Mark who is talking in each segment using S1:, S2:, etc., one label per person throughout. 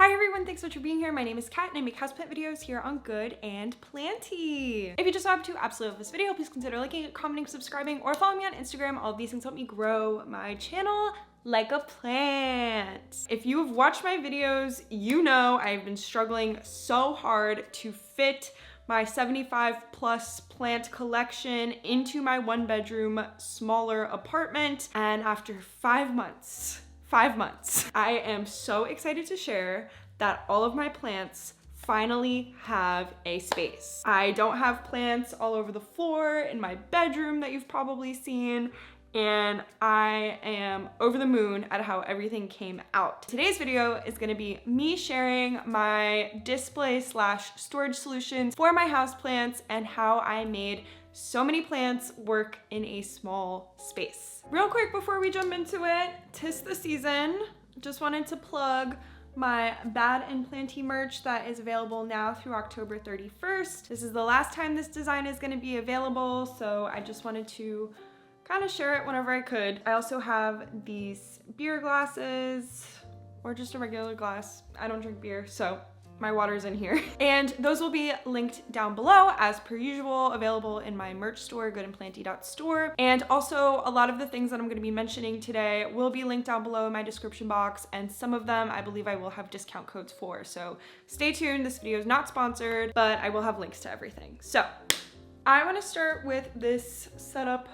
S1: Hi everyone, thanks so much for being here. My name is Kat and I make houseplant videos here on Good and Planty. If you just happen to absolutely love this video, please consider liking it, commenting, subscribing, or following me on Instagram. All of these things help me grow my channel like a plant. If you have watched my videos, you know I've been struggling so hard to fit my 75 plus plant collection into my 1-bedroom smaller apartment. And after 5 months, I am so excited to share that all of my plants finally have a space. I don't have plants all over the floor in my bedroom that you've probably seen, and I am over the moon at how everything came out. Today's video is gonna be me sharing my display / storage solutions for my houseplants and how I made so many plants work in a small space. Real quick before we jump into it, 'tis the season. Just wanted to plug my Bad and Planty merch that is available now through October 31st. This is the last time this design is gonna be available, so I just wanted to kind of share it whenever I could. I also have these beer glasses, or just a regular glass. I don't drink beer, so my water's in here. And those will be linked down below as per usual, available in my merch store, goodandplanty.store. And also a lot of the things that I'm gonna be mentioning today will be linked down below in my description box, and some of them I believe I will have discount codes for. So stay tuned, this video is not sponsored, but I will have links to everything. So I wanna start with this setup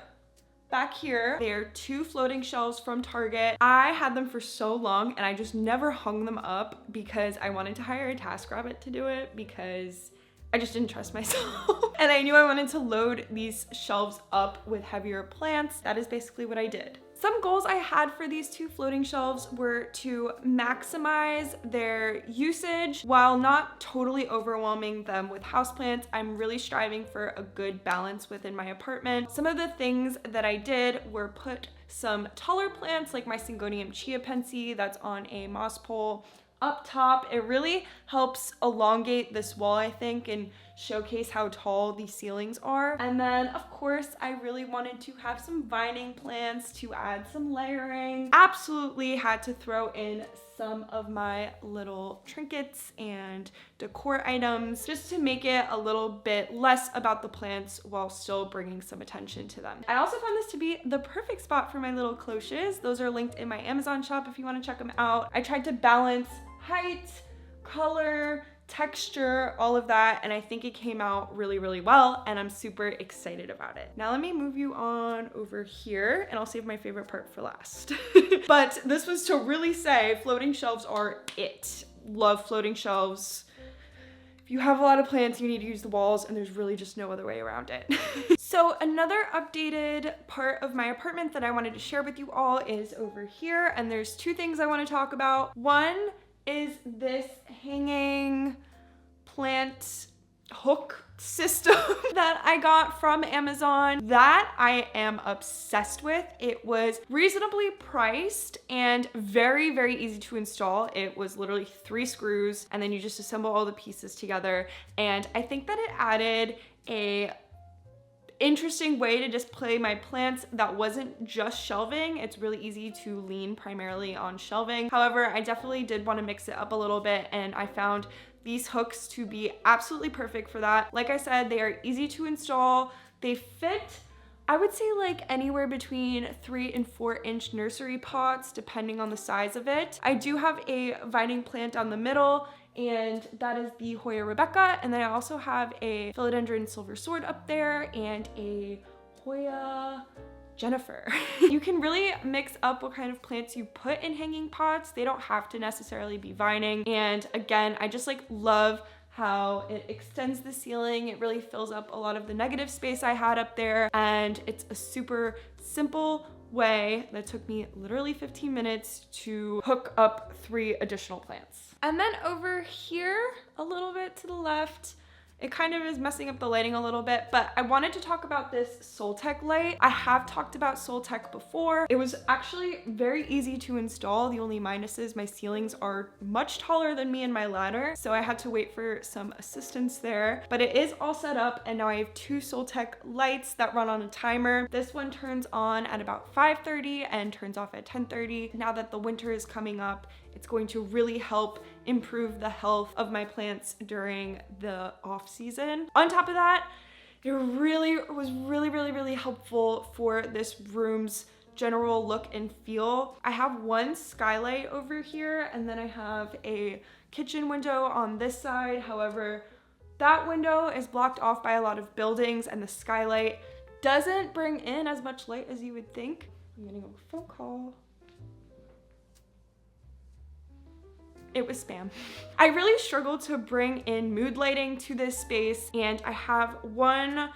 S1: back here. They're 2 floating shelves from Target. I had them for so long and I just never hung them up because I wanted to hire a TaskRabbit to do it because I just didn't trust myself. And I knew I wanted to load these shelves up with heavier plants. That is basically what I did. Some goals I had for these 2 floating shelves were to maximize their usage while not totally overwhelming them with houseplants. I'm really striving for a good balance within my apartment. Some of the things that I did were put some taller plants like my Syngonium chiapense that's on a moss pole up top. It really helps elongate this wall, I think, and showcase how tall these ceilings are. And then of course I really wanted to have some vining plants to add some layering. Absolutely had to throw in some of my little trinkets and decor items just to make it a little bit less about the plants while still bringing some attention to them. I also found this to be the perfect spot for my little cloches. Those are linked in my Amazon shop if you want to check them out. I tried to balance height, color, texture, all of that, and I think it came out really, really well, and I'm super excited about it. Now let me move you on over here, and I'll save my favorite part for last. But this was to really say floating shelves are it. Love floating shelves. If you have a lot of plants, you need to use the walls, and there's really just no other way around it. So another updated part of my apartment that I wanted to share with you all is over here, and there's 2 things I want to talk about. One is this hanging plant hook system that I got from Amazon that I am obsessed with. It was reasonably priced and very, very easy to install. It was literally 3 screws and then you just assemble all the pieces together. And I think that it added a interesting way to display my plants that wasn't just shelving. It's really easy to lean primarily on shelving. However, I definitely did want to mix it up a little bit, and I found these hooks to be absolutely perfect for that. Like I said, they are easy to install. They fit, I would say, like anywhere between 3 and 4 inch nursery pots, depending on the size of it. I do have a vining plant down the middle, and that is the Hoya Rebecca. And then I also have a philodendron silver sword up there and a Hoya Jennifer. You can really mix up what kind of plants you put in hanging pots. They don't have to necessarily be vining. And again, I just like love how it extends the ceiling. It really fills up a lot of the negative space I had up there. And it's a super simple way that took me literally 15 minutes to hook up 3 additional plants. And then over here, a little bit to the left, it kind of is messing up the lighting a little bit, but I wanted to talk about this Soltech light. I have talked about Soltech before. It was actually very easy to install. The only minus is my ceilings are much taller than me and my ladder, so I had to wait for some assistance there. But it is all set up, and now I have 2 Soltech lights that run on a timer. This one turns on at about 5:30 and turns off at 10:30. Now that the winter is coming up, It's going to really help improve the health of my plants during the off season. On top of that, it really was really helpful for this room's general look and feel. I have one skylight over here, and then I have a kitchen window on this side. However, that window is blocked off by a lot of buildings, and the skylight doesn't bring in as much light as you would think. I'm getting a phone call. It was spam. I really struggled to bring in mood lighting to this space, and I have one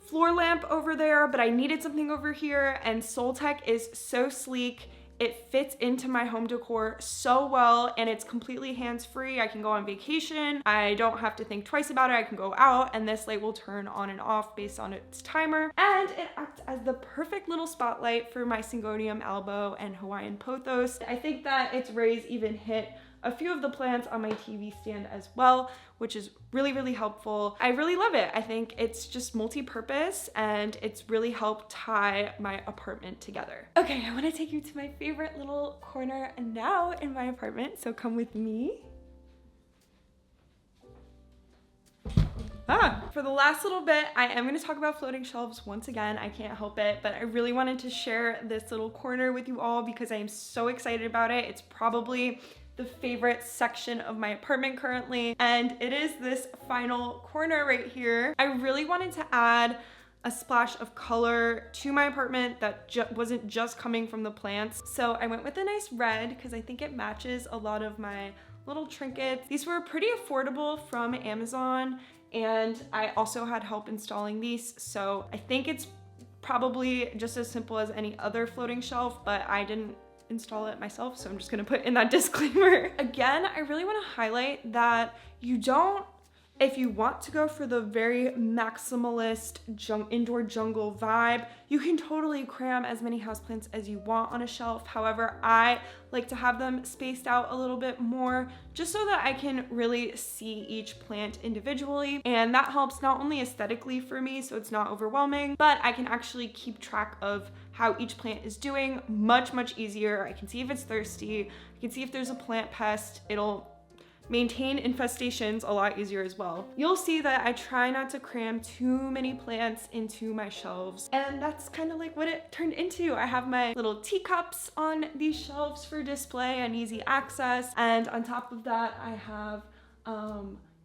S1: floor lamp over there, but I needed something over here, and Soltech is so sleek. It fits into my home decor so well, and it's completely hands-free. I can go on vacation. I don't have to think twice about it. I can go out, and this light will turn on and off based on its timer. And it acts as the perfect little spotlight for my Syngonium albo and Hawaiian pothos. I think that its rays even hit a few of the plants on my TV stand as well, which is really helpful. I really love it. I think it's just multi-purpose, and it's really helped tie my apartment together. Okay, I want to take you to my favorite little corner now in my apartment, so come with me. For the last little bit, I am going to talk about floating shelves once again. I can't help it, but I really wanted to share this little corner with you all because I am so excited about it. It's probably the favorite section of my apartment currently, and it is this final corner right here. I really wanted to add a splash of color to my apartment that wasn't just coming from the plants. So I went with a nice red because I think it matches a lot of my little trinkets. These were pretty affordable from Amazon, and I also had help installing these. So I think it's probably just as simple as any other floating shelf, but I didn't install it myself, so I'm just gonna put in that disclaimer. Again, I really want to highlight that if you want to go for the very maximalist indoor jungle vibe, you can totally cram as many houseplants as you want on a shelf. However, I like to have them spaced out a little bit more just so that I can really see each plant individually. And that helps not only aesthetically for me, so it's not overwhelming, but I can actually keep track of how each plant is doing much easier. I can see if it's thirsty. I can see if there's a plant pest. It'll maintain infestations a lot easier as well. You'll see that I try not to cram too many plants into my shelves, and that's kind of like what it turned into. I have my little teacups on these shelves for display and easy access, and on top of that I have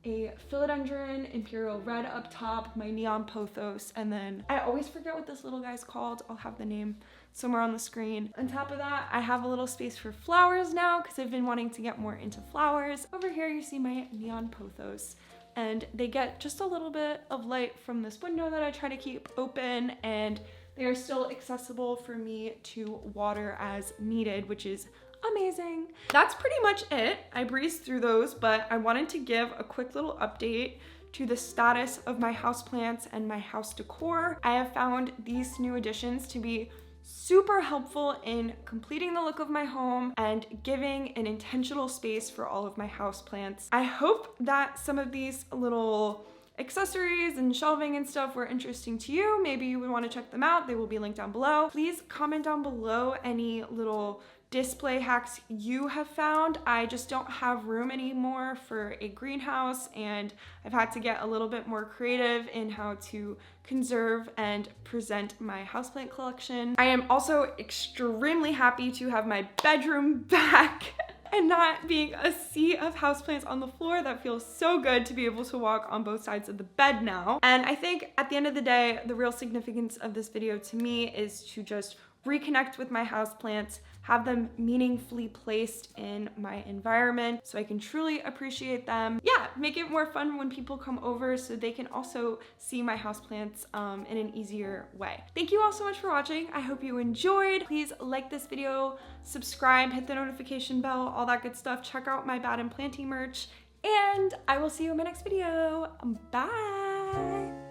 S1: a philodendron imperial red up top, my neon pothos, and then I always forget what this little guy's called. I'll have the name somewhere on the screen. On top of that, I have a little space for flowers now because I've been wanting to get more into flowers. Over here you see my neon pothos, and they get just a little bit of light from this window that I try to keep open, and they are still accessible for me to water as needed, which is amazing. That's pretty much it. I breezed through those, but I wanted to give a quick little update to the status of my houseplants and my house decor. I have found these new additions to be super helpful in completing the look of my home and giving an intentional space for all of my houseplants. I hope that some of these little accessories and shelving and stuff were interesting to you. Maybe you would want to check them out. They will be linked down below. Please comment down below any little display hacks you have found. I just don't have room anymore for a greenhouse, and I've had to get a little bit more creative in how to conserve and present my houseplant collection. I am also extremely happy to have my bedroom back and not being a sea of houseplants on the floor. That feels so good to be able to walk on both sides of the bed now. And I think at the end of the day, the real significance of this video to me is to just reconnect with my houseplants, have them meaningfully placed in my environment so I can truly appreciate them. Yeah, make it more fun when people come over so they can also see my houseplants in an easier way. Thank you all so much for watching. I hope you enjoyed. Please like this video, subscribe, hit the notification bell, all that good stuff. Check out my Bad and Planty merch, and I will see you in my next video. Bye!